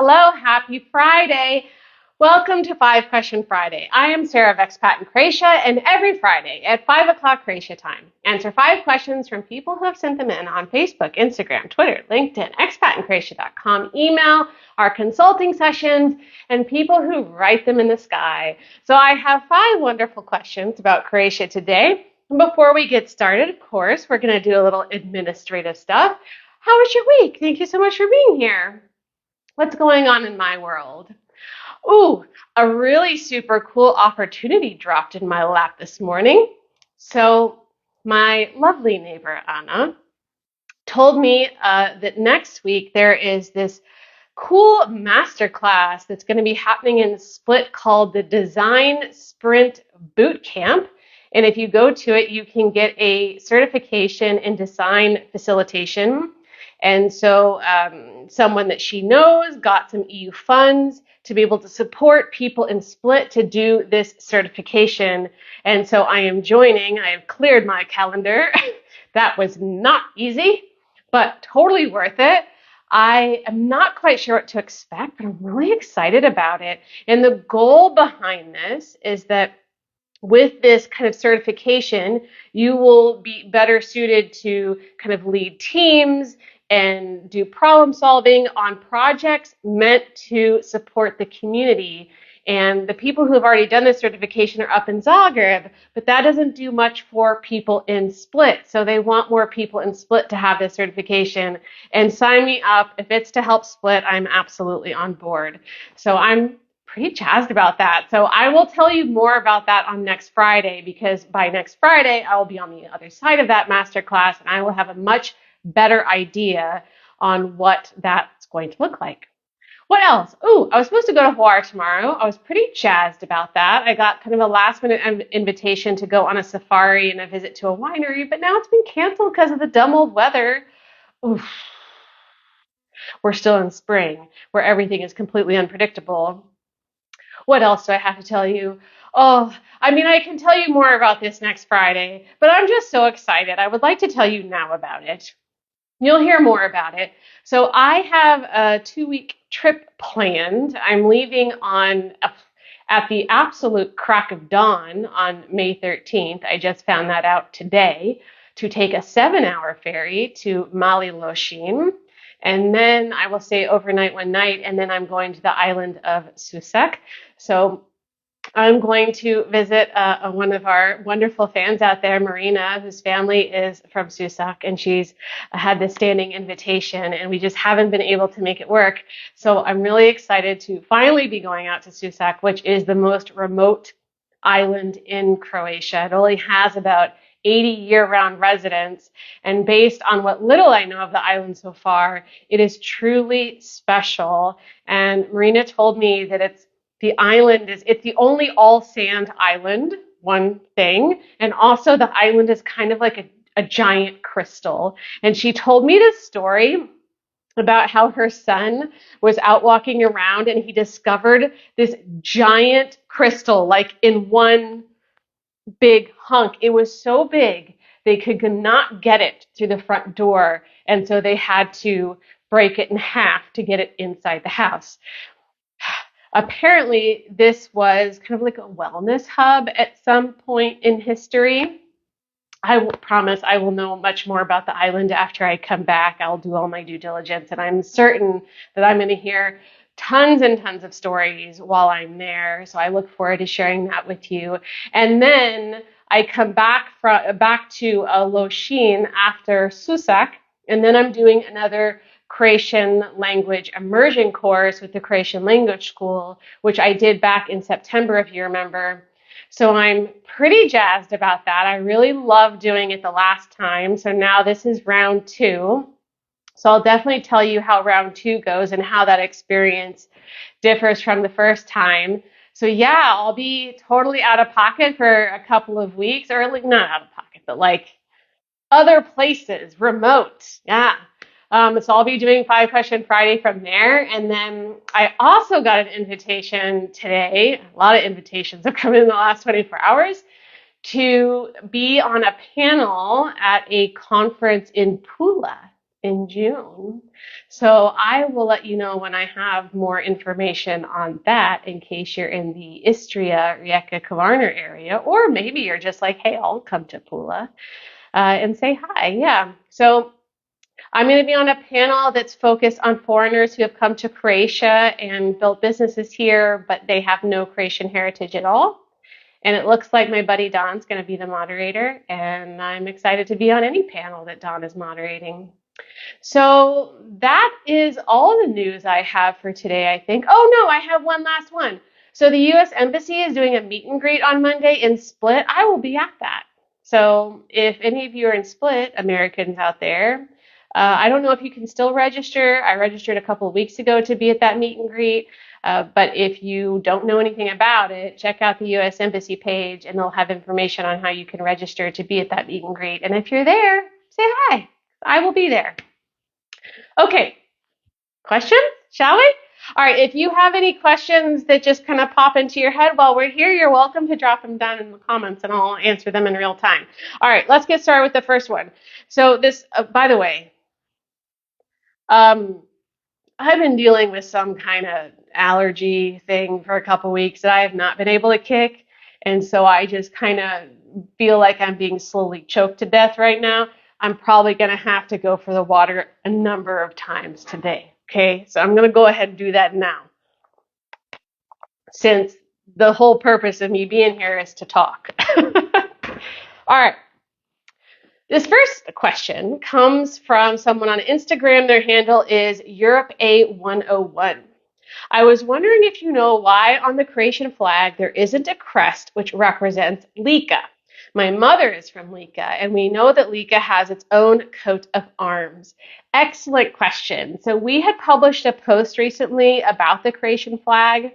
Hello, happy Friday. Welcome to 5 Question Friday. I am Sarah of Expat in Croatia, and every Friday at 5 o'clock Croatia time, answer 5 questions from people who have sent them in on Facebook, Instagram, Twitter, LinkedIn, expatinCroatia.com, email, our consulting sessions, and people who write them in the sky. So I have 5 wonderful questions about Croatia today. And before we get started, of course, we're going to do a little administrative stuff. How was your week? Thank you so much for being here. What's going on in my world? Ooh, a really super cool opportunity dropped in my lap this morning. So my lovely neighbor, Anna, told me that next week there is this cool masterclass that's going to be happening in Split called the Design Sprint Boot Camp. And if you go to it, you can get a certification in design facilitation. And so someone that she knows got some EU funds to be able to support people in Split to do this certification. And so I am joining. I have cleared my calendar. That was not easy, but totally worth it. I am not quite sure what to expect, but I'm really excited about it. And the goal behind this is that with this kind of certification, you will be better suited to kind of lead teams and do problem solving on projects meant to support the community. And the people who have already done this certification are up in Zagreb, but that doesn't do much for people in Split. So they want more people in Split to have this certification. And sign me up. If it's to help Split, I'm absolutely on board. So I'm pretty jazzed about that. So I will tell you more about that on next Friday, because by next Friday, I will be on the other side of that masterclass and I will have a much better idea on what that's going to look like. What else? Oh, I was supposed to go to Hawaii tomorrow. I was pretty jazzed about that. I got kind of a last minute invitation to go on a safari and a visit to a winery, but now it's been canceled because of the dumb old weather. Oof. We're still in spring where everything is completely unpredictable. What else do I have to tell you? Oh, I mean, I can tell you more about this next Friday, but I'm just so excited. I would like to tell you now about it. You'll hear more about it. So I have a 2-week trip planned. I'm leaving at the absolute crack of dawn on May 13th. I just found that out today, to take a 7-hour ferry to Mali Lošinj. And then I will stay overnight one night, and then I'm going to the island of Susak. So I'm going to visit one of our wonderful fans out there, Marina, whose family is from Susak, and she's had this standing invitation, and we just haven't been able to make it work. So I'm really excited to finally be going out to Susak, which is the most remote island in Croatia. It only has about 80 year-round residents, and based on what little I know of the island so far, it is truly special. And Marina told me that it's the only all sand island, one thing, and also the island is kind of like a giant crystal. And she told me this story about how her son was out walking around and he discovered this giant crystal, like in one big hunk. It was so big they could not get it through the front door, and so they had to break it in half to get it inside the house. Apparently, this was kind of like a wellness hub at some point in history. I promise I will know much more about the island after I come back. I'll do all my due diligence, and I'm certain that I'm going to hear tons and tons of stories while I'm there. So I look forward to sharing that with you. And then I come back to Lošinj after Susak, and then I'm doing another Croatian language immersion course with the Croatian Language School, which I did back in September, if you remember. So I'm pretty jazzed about that. I really loved doing it the last time. So now this is round 2. So I'll definitely tell you how round 2 goes and how that experience differs from the first time. So yeah, I'll be totally out of pocket for a couple of weeks, or like not out of pocket, but like other places, remote. Yeah. So I'll be doing 5 Question Friday from there. And then I also got an invitation today. A lot of invitations have come in the last 24 hours to be on a panel at a conference in Pula in June. So I will let you know when I have more information on that in case you're in the Istria, Rijeka, Kvarner area, or maybe you're just like, hey, I'll come to Pula and say hi. Yeah. So I'm going to be on a panel that's focused on foreigners who have come to Croatia and built businesses here, but they have no Croatian heritage at all. And it looks like my buddy Don's going to be the moderator, and I'm excited to be on any panel that Don is moderating. So that is all the news I have for today, I think. Oh, no, I have one last one. So the U.S. Embassy is doing a meet and greet on Monday in Split. I will be at that. So if any of you are in Split, Americans out there, I don't know if you can still register. I registered a couple of weeks ago to be at that meet and greet. But if you don't know anything about it, check out the U.S. Embassy page, and they'll have information on how you can register to be at that meet and greet. And if you're there, say hi. I will be there. Okay, questions, shall we? All right, if you have any questions that just kind of pop into your head while we're here, you're welcome to drop them down in the comments, and I'll answer them in real time. All right, let's get started with the first one. So this, by the way, I've been dealing with some kind of allergy thing for a couple weeks that I have not been able to kick. And so I just kind of feel like I'm being slowly choked to death right now. I'm probably going to have to go for the water a number of times today. Okay, so I'm going to go ahead and do that now, since the whole purpose of me being here is to talk. All right. This first question comes from someone on Instagram. Their handle is EuropeA101. I was wondering if you know why on the Croatian flag there isn't a crest which represents Lika. My mother is from Lika, and we know that Lika has its own coat of arms. Excellent question. So we had published a post recently about the Croatian flag.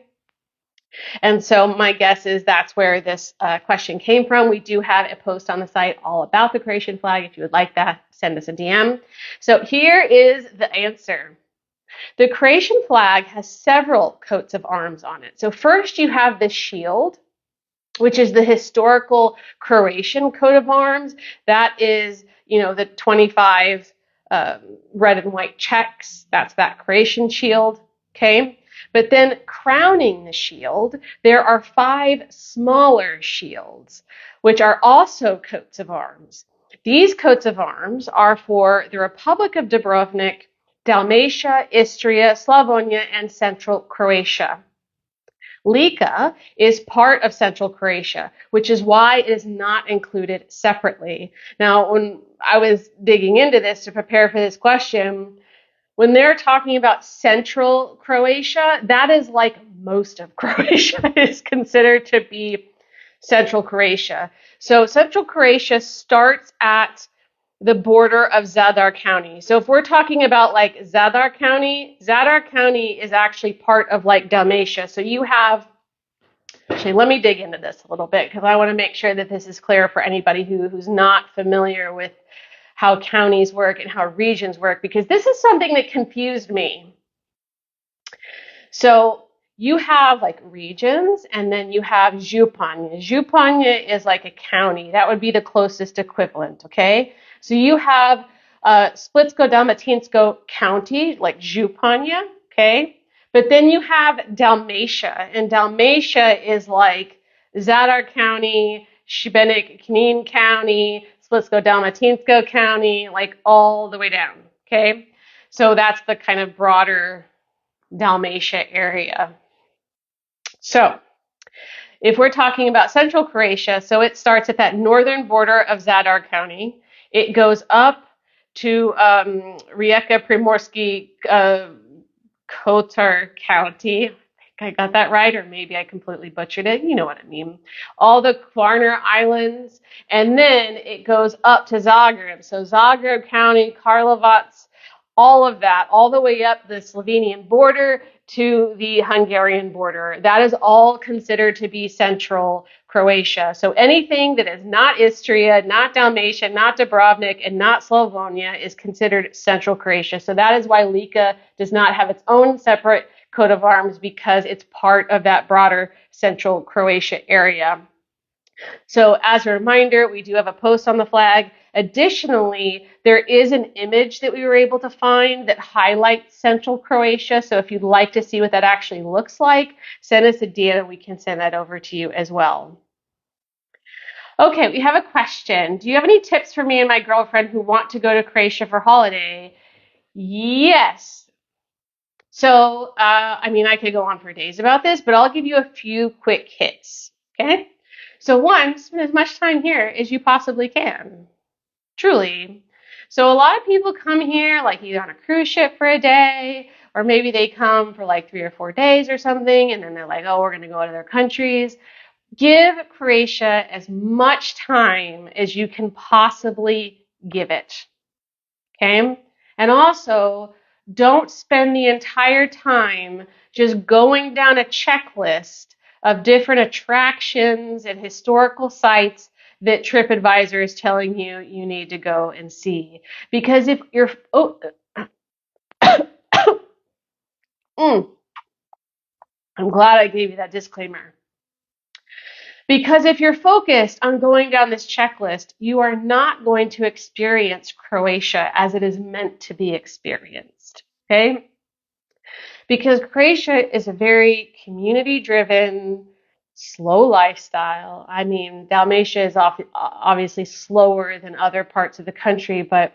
And so my guess is that's where this question came from. We do have a post on the site all about the Croatian flag. If you would like that, send us a DM. So here is the answer. The Croatian flag has several coats of arms on it. So first you have the shield, which is the historical Croatian coat of arms. That is, the 25 red and white checks. That's that Croatian shield, okay? But then crowning the shield, there are 5 smaller shields, which are also coats of arms. These coats of arms are for the Republic of Dubrovnik, Dalmatia, Istria, Slavonia, and Central Croatia. Lika is part of Central Croatia, which is why it is not included separately. Now, when I was digging into this to prepare for this question, when they're talking about Central Croatia, that is like most of Croatia is considered to be Central Croatia. So Central Croatia starts at the border of Zadar County. So if we're talking about like Zadar County is actually part of like Dalmatia. So you have, actually, let me dig into this a little bit because I want to make sure that this is clear for anybody who's not familiar with how counties work and how regions work, because this is something that confused me. So you have like regions, and then you have županija. Županija is like a county. That would be the closest equivalent, okay? So you have Splitsko-Dalmatinsko County, like županija, okay? But then you have Dalmatia, and Dalmatia is like Zadar County, Šibenik-Knin County, Splitsko-Dalmatinsko County, like all the way down, okay? So that's the kind of broader Dalmatia area. So if we're talking about Central Croatia, so it starts at that northern border of Zadar County. It goes up to Rijeka, Primorski, Kotar County. I got that right, or maybe I completely butchered it. You know what I mean. All the Kvarner Islands, and then it goes up to Zagreb. So Zagreb County, Karlovac, all of that, all the way up the Slovenian border to the Hungarian border. That is all considered to be Central Croatia. So anything that is not Istria, not Dalmatia, not Dubrovnik, and not Slavonia is considered Central Croatia. So that is why Lika does not have its own separate coat of arms, because it's part of that broader Central Croatia area. So as a reminder, we do have a post on the flag Additionally, there is an image that we were able to find that highlights central Croatia. So if you'd like to see what that actually looks like, send us a DM and we can send that over to you as well. Okay, we have a question. Do you have any tips for me and my girlfriend who want to go to Croatia for holiday? Yes. So, I could go on for days about this, but I'll give you a few quick hits. Okay? So one, spend as much time here as you possibly can. Truly. So a lot of people come here like either on a cruise ship for a day, or maybe they come for like 3 or 4 days or something, and then they're like, oh, we're going to go to their countries. Give Croatia as much time as you can possibly give it. Okay? And also, don't spend the entire time just going down a checklist of different attractions and historical sites that TripAdvisor is telling you you need to go and see. Because if you're, I'm glad I gave you that disclaimer. Because if you're focused on going down this checklist, you are not going to experience Croatia as it is meant to be experienced. Okay? Because Croatia is a very community-driven, slow lifestyle. I mean, Dalmatia is obviously slower than other parts of the country, but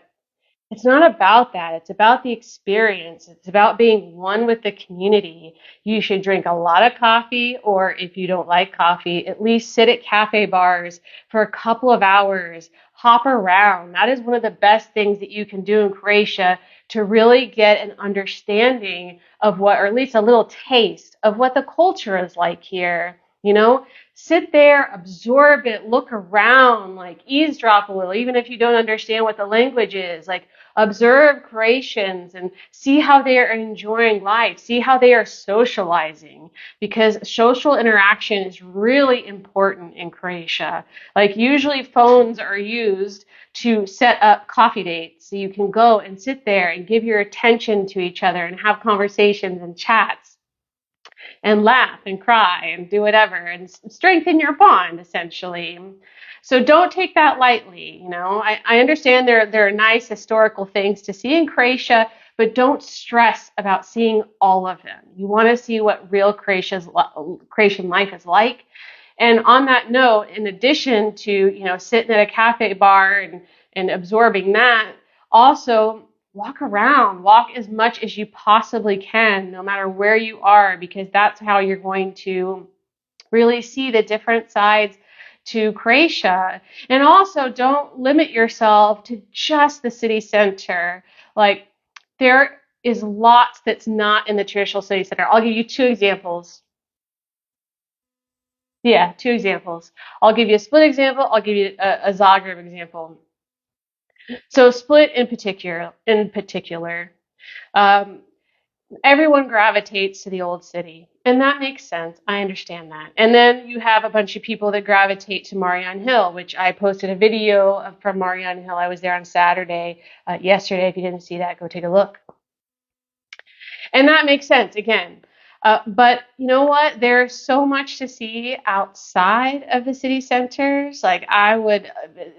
it's not about that. It's about the experience. It's about being one with the community. You should drink a lot of coffee, or if you don't like coffee, at least sit at cafe bars for a couple of hours, hop around. That is one of the best things that you can do in Croatia to really get an understanding of what, or at least a little taste of what the culture is like here. You know, sit there, absorb it, look around, like eavesdrop a little, even if you don't understand what the language is. Like, observe Croatians and see how they are enjoying life, see how they are socializing, because social interaction is really important in Croatia. Like, usually phones are used to set up coffee dates so you can go and sit there and give your attention to each other and have conversations and chats and laugh and cry and do whatever and strengthen your bond, essentially. So don't take that lightly. You know, I understand there are nice historical things to see in Croatia, but don't stress about seeing all of them. You want to see what real Croatian life is like. And on that note, in addition to, you know, sitting at a cafe bar and absorbing that, also walk around, walk as much as you possibly can, no matter where you are, because that's how you're going to really see the different sides to Croatia. And also, don't limit yourself to just the city center. Like, there is lots that's not in the traditional city center. I'll give you 2 examples. Yeah, 2 examples. I'll give you a Split example. I'll give you a Zagreb example. So Split in particular, everyone gravitates to the old city, and that makes sense. I understand that. And then you have a bunch of people that gravitate to Marian Hill, which I posted a video from Marian Hill. I was there on Saturday, yesterday. If you didn't see that, go take a look. And that makes sense, again. But you know what? There's so much to see outside of the city centers. Like,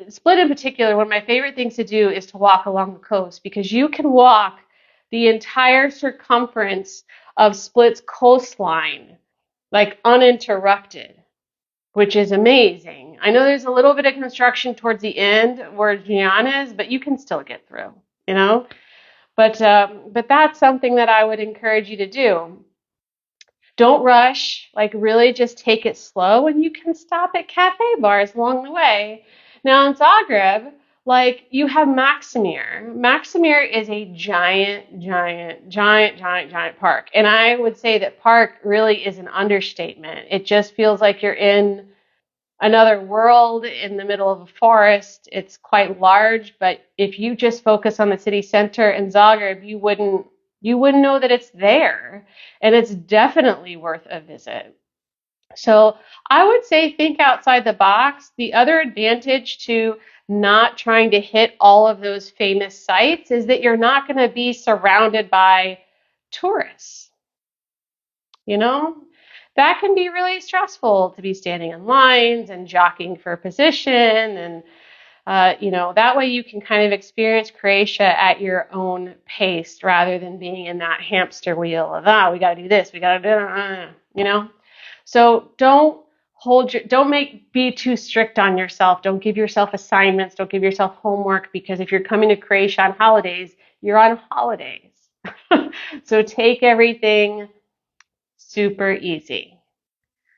Split in particular, one of my favorite things to do is to walk along the coast, because you can walk the entire circumference of Split's coastline, like, uninterrupted, which is amazing. I know there's a little bit of construction towards the end where Gianna is, but you can still get through, you know? But that's something that I would encourage you to do. Don't rush, like, really just take it slow, and you can stop at cafe bars along the way. Now in Zagreb, like, you have Maksimir. Maksimir is a giant park. And I would say that park really is an understatement. It just feels like you're in another world in the middle of a forest. It's quite large, but if you just focus on the city center in Zagreb, you wouldn't know that it's there. And it's definitely worth a visit. So I would say think outside the box. The other advantage to not trying to hit all of those famous sites is that you're not going to be surrounded by tourists. You know, that can be really stressful, to be standing in lines and jockeying for position. And That way you can kind of experience Croatia at your own pace rather than being in that hamster wheel of, we got to do this, we got to do, So be too strict on yourself. Don't give yourself assignments. Don't give yourself homework, because if you're coming to Croatia on holidays, you're on holidays. So take everything super easy.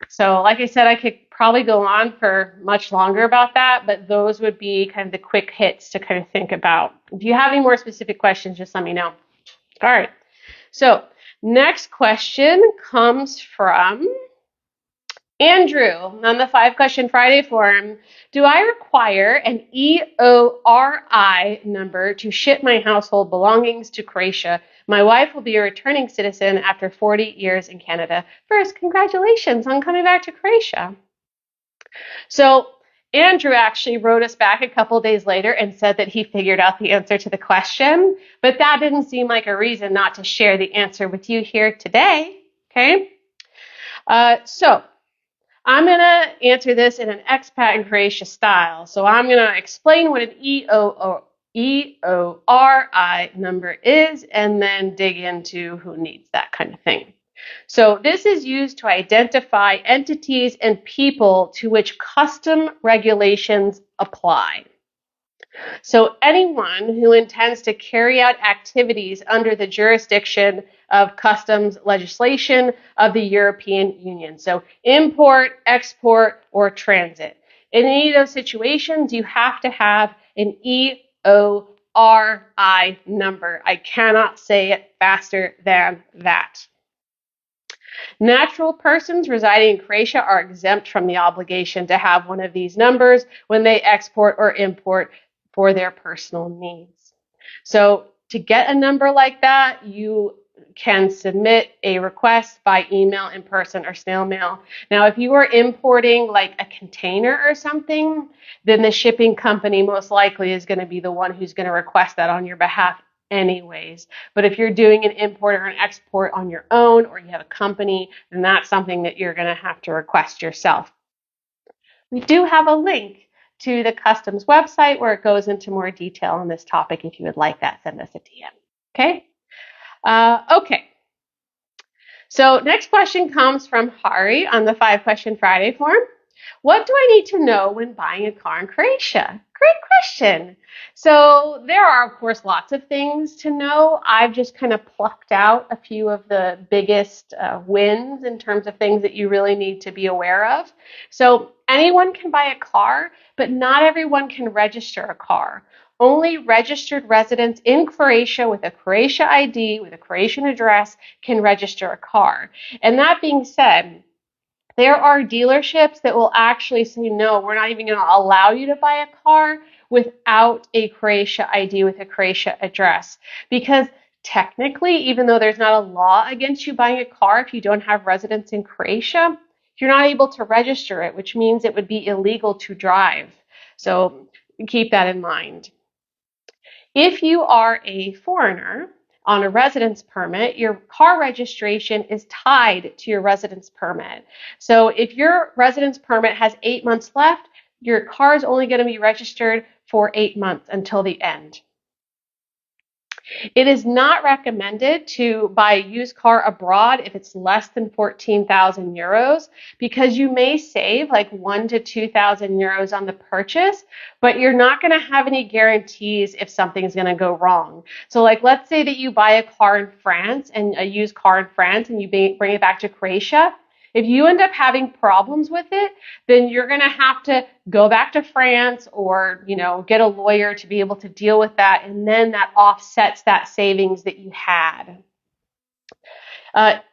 So like I said, I could probably go on for much longer about that, but those would be kind of the quick hits to kind of think about. If you have any more specific questions, just let me know. All right. So next question comes from Andrew on the 5-Question Friday forum. Do I require an EORI number to ship my household belongings to Croatia? My wife will be a returning citizen after 40 years in Canada. First, congratulations on coming back to Croatia. So Andrew actually wrote us back a couple days later and said that he figured out the answer to the question, but that didn't seem like a reason not to share the answer with you here today. Okay? So I'm going to answer this in an expat in Croatia style. So I'm going to explain what an EORI number is and then dig into who needs that kind of thing. So this is used to identify entities and people to which custom regulations apply. So anyone who intends to carry out activities under the jurisdiction of customs legislation of the European Union. So import, export, or transit. In any of those situations, you have to have an EORI number. I cannot say it faster than that. Natural persons residing in Croatia are exempt from the obligation to have one of these numbers when they export or import for their personal needs. So to get a number like that, you can submit a request by email, in person, or snail mail. Now, if you are importing like a container or something, then the shipping company most likely is going to be the one who's going to request that on your behalf anyways. But if you're doing an import or an export on your own, or you have a company, then that's something that you're going to have to request yourself. We do have a link to the customs website where it goes into more detail on this topic. If you would like that, send us a DM. Okay? Okay. So next question comes from Hari on the 5-Question Friday forum. What do I need to know when buying a car in Croatia? Great question. So there are, of course, lots of things to know. I've just kind of plucked out a few of the biggest wins in terms of things that you really need to be aware of. So anyone can buy a car, but not everyone can register a car. Only registered residents in Croatia with a Croatia ID, with a Croatian address, can register a car. And that being said, there are dealerships that will actually say, no, we're not even going to allow you to buy a car without a Croatia ID with a Croatia address. Because technically, even though there's not a law against you buying a car if you don't have residence in Croatia, you're not able to register it, which means it would be illegal to drive. So keep that in mind. If you are a foreigner on a residence permit, your car registration is tied to your residence permit. So if your residence permit has 8 months left, your car is only going to be registered for 8 months until the end. It is not recommended to buy a used car abroad if it's less than 14,000 euros, because you may save like 1,000 to 2,000 euros on the purchase, but you're not going to have any guarantees if something's going to go wrong. So like, let's say that you buy a car in France, and a used car in France, and you bring it back to Croatia. If you end up having problems with it, then you're going to have to go back to France or, get a lawyer to be able to deal with that. And then that offsets that savings that you had.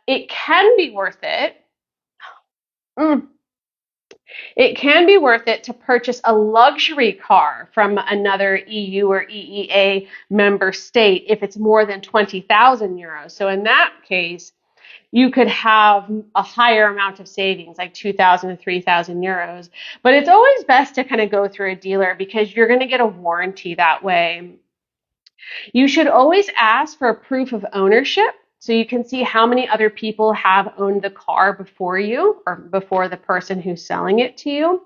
It can be worth it. It can be worth it to purchase a luxury car from another EU or EEA member state if it's more than 20,000 euros. So in that case, you could have a higher amount of savings, like 2,000 to 3,000 euros. But it's always best to kind of go through a dealer because you're going to get a warranty that way. You should always ask for a proof of ownership so you can see how many other people have owned the car before you or before the person who's selling it to you.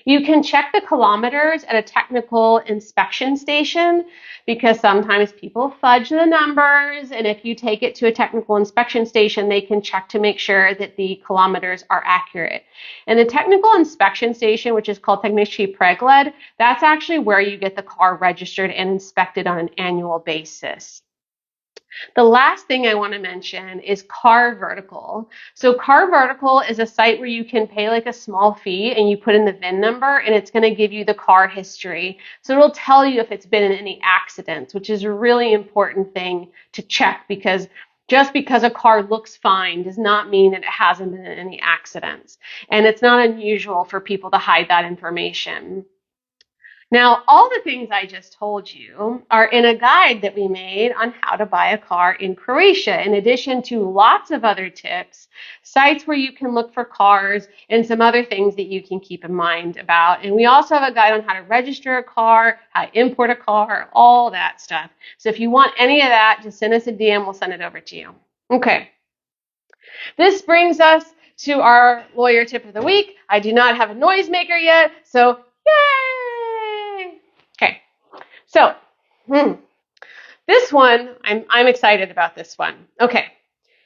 You can check the kilometers at a technical inspection station because sometimes people fudge the numbers, and if you take it to a technical inspection station, they can check to make sure that the kilometers are accurate. And the technical inspection station, which is called Technici Pregled, that's actually where you get the car registered and inspected on an annual basis. The last thing I want to mention is Car Vertical. So Car Vertical is a site where you can pay like a small fee and you put in the VIN number and it's going to give you the car history. So it'll tell you if it's been in any accidents, which is a really important thing to check because just because a car looks fine does not mean that it hasn't been in any accidents. And it's not unusual for people to hide that information. Now, all the things I just told you are in a guide that we made on how to buy a car in Croatia, in addition to lots of other tips, sites where you can look for cars, and some other things that you can keep in mind about. And we also have a guide on how to register a car, how to import a car, all that stuff. So if you want any of that, just send us a DM. We'll send it over to you. Okay. This brings us to our lawyer tip of the week. I do not have a noisemaker yet, so yay! Okay, so this one, I'm excited about this one. Okay,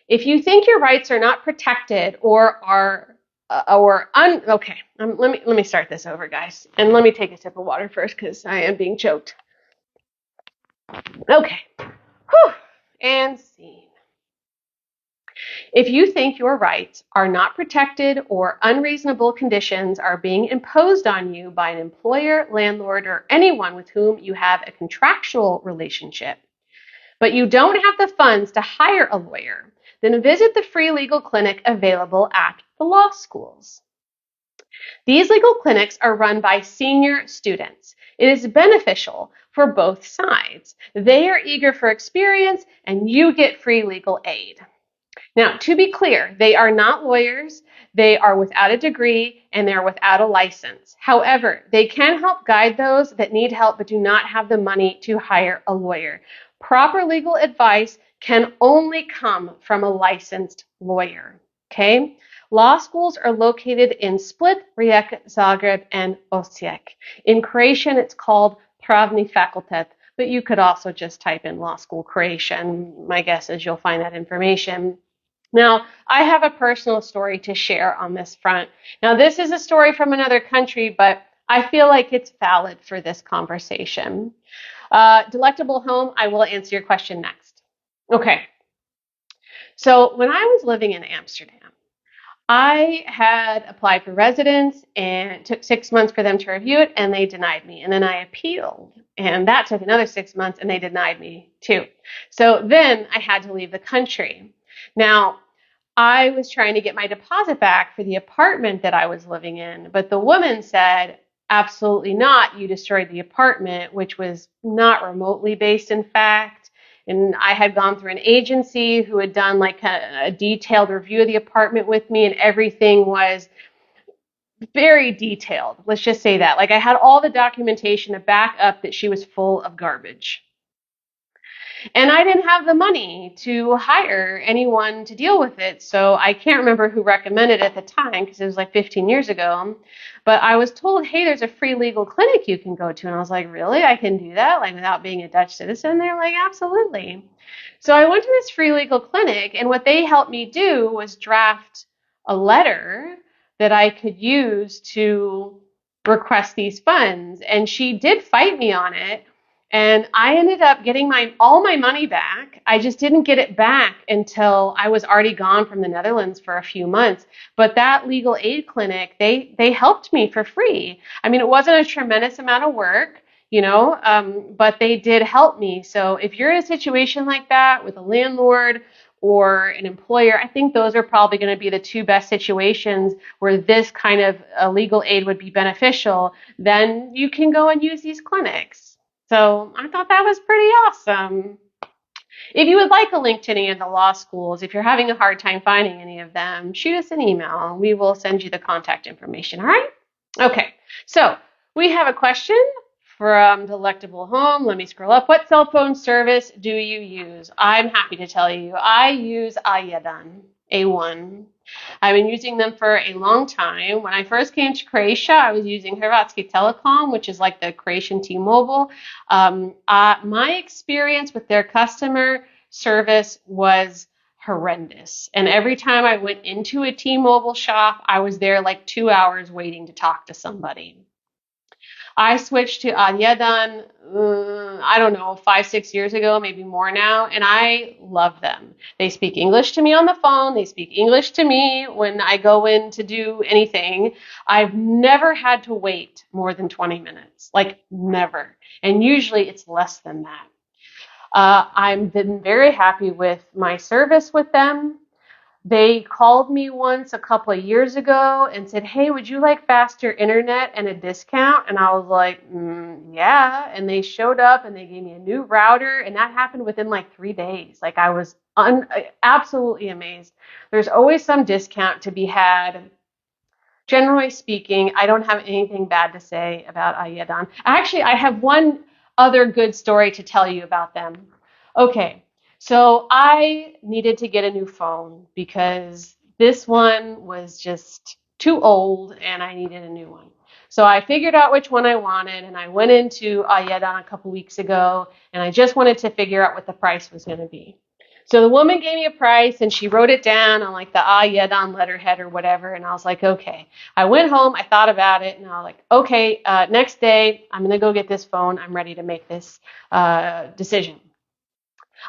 if you think your rights are not protected or are let me start this over, guys, and let me take a sip of water first because I am being choked. Okay, and scene. If you think your rights are not protected or unreasonable conditions are being imposed on you by an employer, landlord, or anyone with whom you have a contractual relationship, but you don't have the funds to hire a lawyer, then visit the free legal clinic available at the law schools. These legal clinics are run by senior students. It is beneficial for both sides. They are eager for experience, and you get free legal aid. Now, to be clear, they are not lawyers, they are without a degree, and they're without a license. However, they can help guide those that need help but do not have the money to hire a lawyer. Proper legal advice can only come from a licensed lawyer, okay? Law schools are located in Split, Rijeka, Zagreb, and Osijek. In Croatian, it's called Pravni Fakultet, but you could also just type in law school Croatian. My guess is you'll find that information. Now, I have a personal story to share on this front. Now, this is a story from another country, but I feel like it's valid for this conversation. Delectable Home, I will answer your question next. Okay. So when I was living in Amsterdam, I had applied for residence and it took 6 months for them to review it and they denied me. And then I appealed and that took another 6 months and they denied me too. So then I had to leave the country. Now, I was trying to get my deposit back for the apartment that I was living in, but the woman said, absolutely not. You destroyed the apartment, which was not remotely based in fact. And I had gone through an agency who had done like a detailed review of the apartment with me, and everything was very detailed. Let's just say that. Like I had all the documentation to back up that she was full of garbage. And I didn't have the money to hire anyone to deal with it. So I can't remember who recommended it at the time because it was like 15 years ago. But I was told, hey, there's a free legal clinic you can go to. And I was like, really? I can do that? Like without being a Dutch citizen? They're like, absolutely. So I went to this free legal clinic, and what they helped me do was draft a letter that I could use to request these funds. And she did fight me on it. And I ended up getting all my money back. I just didn't get it back until I was already gone from the Netherlands for a few months. But that legal aid clinic, they helped me for free. I mean, it wasn't a tremendous amount of work, but they did help me. So if you're in a situation like that with a landlord or an employer, I think those are probably going to be the two best situations where this kind of legal aid would be beneficial. Then you can go and use these clinics. So I thought that was pretty awesome. If you would like a link to any of the law schools, if you're having a hard time finding any of them, shoot us an email. We will send you the contact information, all right? Okay, so we have a question from Delectable Home. Let me scroll up. What cell phone service do you use? I'm happy to tell you. I use Ayadan. A1. I've been using them for a long time. When I first came to Croatia, I was using Hrvatski Telekom, which is like the Croatian T-Mobile. My experience with their customer service was horrendous. And every time I went into a T-Mobile shop, I was there like 2 hours waiting to talk to somebody. I switched to Adyedan, I don't know, 5, 6 years ago, maybe more now, and I love them. They speak English to me on the phone. They speak English to me when I go in to do anything. I've never had to wait more than 20 minutes, like never. And usually it's less than that. I've been very happy with my service with them. They called me once a couple of years ago and said, hey, would you like faster internet and a discount? And I was like, yeah. And they showed up and they gave me a new router. And that happened within like 3 days. Like I was absolutely amazed. There's always some discount to be had. Generally speaking, I don't have anything bad to say about Ayyadan. Actually, I have one other good story to tell you about them. Okay. So I needed to get a new phone because this one was just too old and I needed a new one. So I figured out which one I wanted and I went into Ayyadan a couple weeks ago and I just wanted to figure out what the price was going to be. So the woman gave me a price and she wrote it down on like the Ayyadan letterhead or whatever. And I was like, okay. I went home, I thought about it and I was like, okay, next day I'm going to go get this phone. I'm ready to make this decision.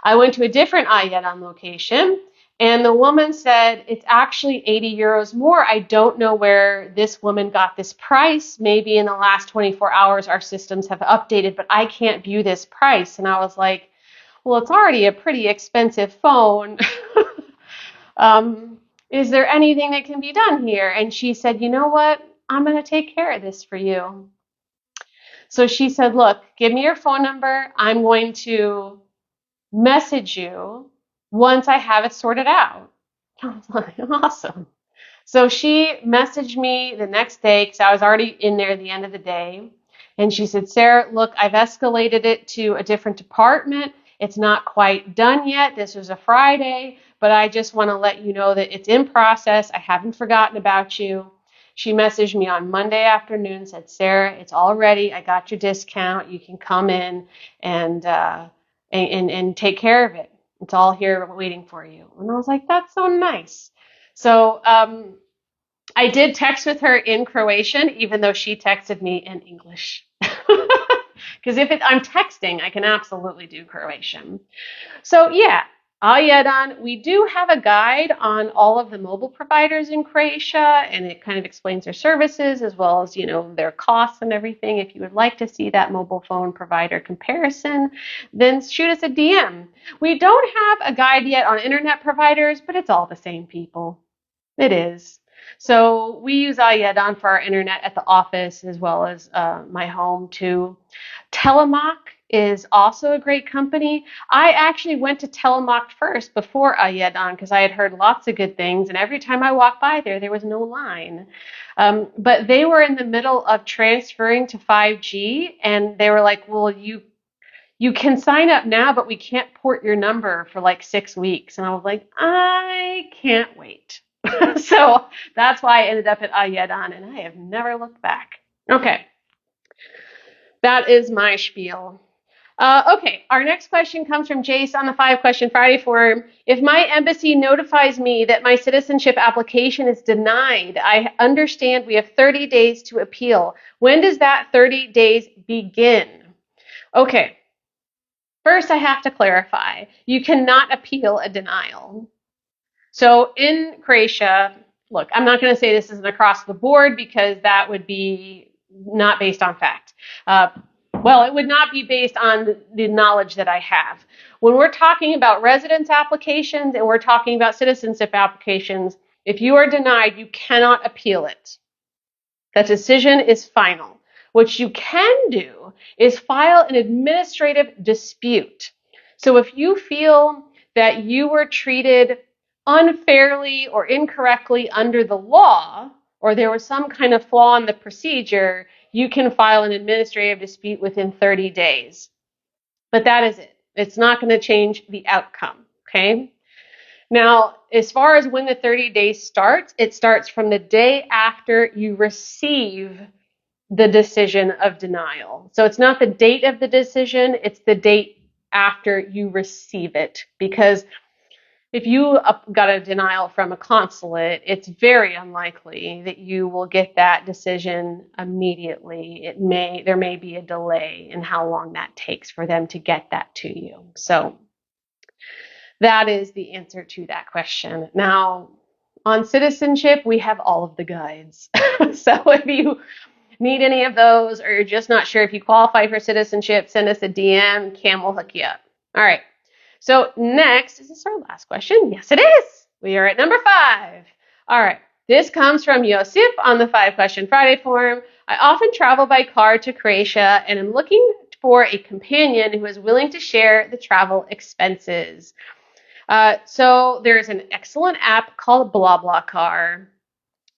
I went to a different Ayyadan location, and the woman said, it's actually 80 euros more. I don't know where this woman got this price. Maybe in the last 24 hours, our systems have updated, but I can't view this price. And I was like, well, it's already a pretty expensive phone. Is there anything that can be done here? And she said, you know what? I'm going to take care of this for you. So she said, look, give me your phone number. I'm going to message you once I have it sorted out. I was like, awesome. So she messaged me the next day because I was already in there at the end of the day. And she said, Sarah, look, I've escalated it to a different department. It's not quite done yet. This was a Friday, but I just want to let you know that it's in process. I haven't forgotten about you. She messaged me on Monday afternoon, said, Sarah, it's all ready. I got your discount. You can come in and take care of it. It's all here waiting for you. And I was like, that's so nice. So I did text with her in Croatian, even though she texted me in English. Because if I'm texting, I can absolutely do Croatian. So yeah, Ayyadan, we do have a guide on all of the mobile providers in Croatia, and it kind of explains their services as well as, their costs and everything. If you would like to see that mobile phone provider comparison, then shoot us a DM. We don't have a guide yet on internet providers, but it's all the same people. It is. So we use Ayyadan for our internet at the office as well as my home too. Telemark is also a great company. I actually went to Telemark first before Ayyadan because I had heard lots of good things, and every time I walked by there was no line. But they were in the middle of transferring to 5G, and they were like, well, you can sign up now, but we can't port your number for like 6 weeks. And I was like, I can't wait. So that's why I ended up at Ayyadan, and I have never looked back. Okay. That is my spiel. Okay, our next question comes from Jace on the 5 Question Friday forum. If my embassy notifies me that my citizenship application is denied, I understand we have 30 days to appeal. When does that 30 days begin? Okay, first I have to clarify. You cannot appeal a denial. So in Croatia, look, I'm not going to say this is an across the board because that would be not based on fact. Well, it would not be based on the knowledge that I have. When we're talking about residence applications and we're talking about citizenship applications, if you are denied, you cannot appeal it. That decision is final. What you can do is file an administrative dispute. So if you feel that you were treated unfairly or incorrectly under the law, or there was some kind of flaw in the procedure, you can file an administrative dispute within 30 days. But that is it. It's not going to change the outcome, okay? Now, as far as when the 30 days starts, it starts from the day after you receive the decision of denial. So it's not the date of the decision, it's the date after you receive it. Because if you got a denial from a consulate, it's very unlikely that you will get that decision immediately. There may be a delay in how long that takes for them to get that to you. So that is the answer to that question. Now, on citizenship, we have all of the guides. So if you need any of those, or you're just not sure if you qualify for citizenship, send us a DM. Cam will hook you up. All right. So next, is this our last question? Yes, it is. We are at number 5. All right. This comes from Yosif on the 5 Question Friday forum. I often travel by car to Croatia and am looking for a companion who is willing to share the travel expenses. So there's an excellent app called BlaBlaCar,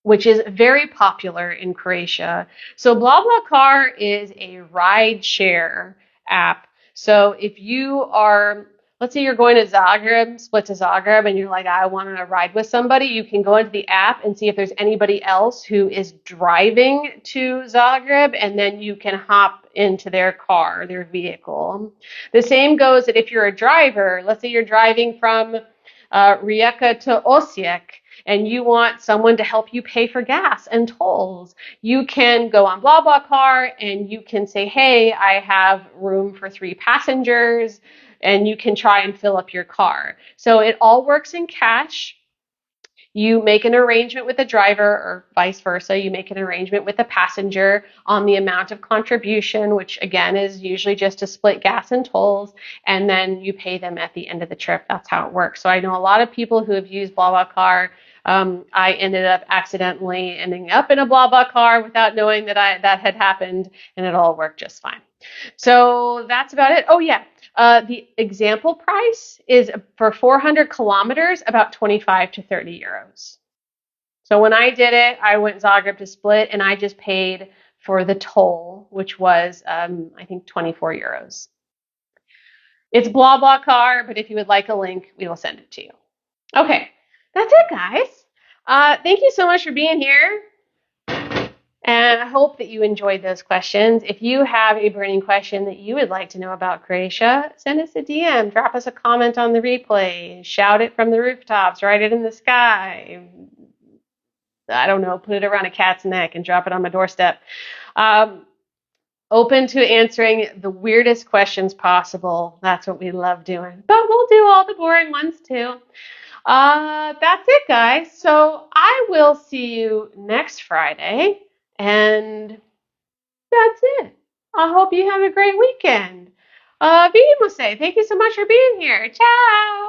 which is very popular in Croatia. So BlaBlaCar is a ride share app. So if you are, let's say you're going to Zagreb, split to Zagreb, and you're like, I want to ride with somebody, you can go into the app and see if there's anybody else who is driving to Zagreb, and then you can hop into their car, their vehicle. The same goes that if you're a driver, let's say you're driving from Rijeka to Osijek, and you want someone to help you pay for gas and tolls, you can go on BlaBlaCar and you can say, hey, I have room for 3 passengers, and you can try and fill up your car. So it all works in cash. You make an arrangement with the driver, or vice versa. You make an arrangement with the passenger on the amount of contribution, which again is usually just to split gas and tolls, and then you pay them at the end of the trip. That's how it works. So I know a lot of people who have used BlaBlaCar. I ended up accidentally ending up in a BlaBlaCar without knowing that that had happened, and it all worked just fine. So that's about it. Oh yeah. The example price is for 400 kilometers, about 25 to 30 euros. So when I did it, I went Zagreb to Split, and I just paid for the toll, which was, I think, 24 euros. It's BlaBlaCar, but if you would like a link, we will send it to you. Okay, that's it, guys. Thank you so much for being here. And I hope that you enjoyed those questions. If you have a burning question that you would like to know about Croatia, send us a DM, drop us a comment on the replay, shout it from the rooftops, write it in the sky. I don't know, put it around a cat's neck and drop it on my doorstep. Open to answering the weirdest questions possible. That's what we love doing. But we'll do all the boring ones too. That's it, guys. So I will see you next Friday. And that's it. I hope you have a great weekend. Vimos. Thank you so much for being here. Ciao.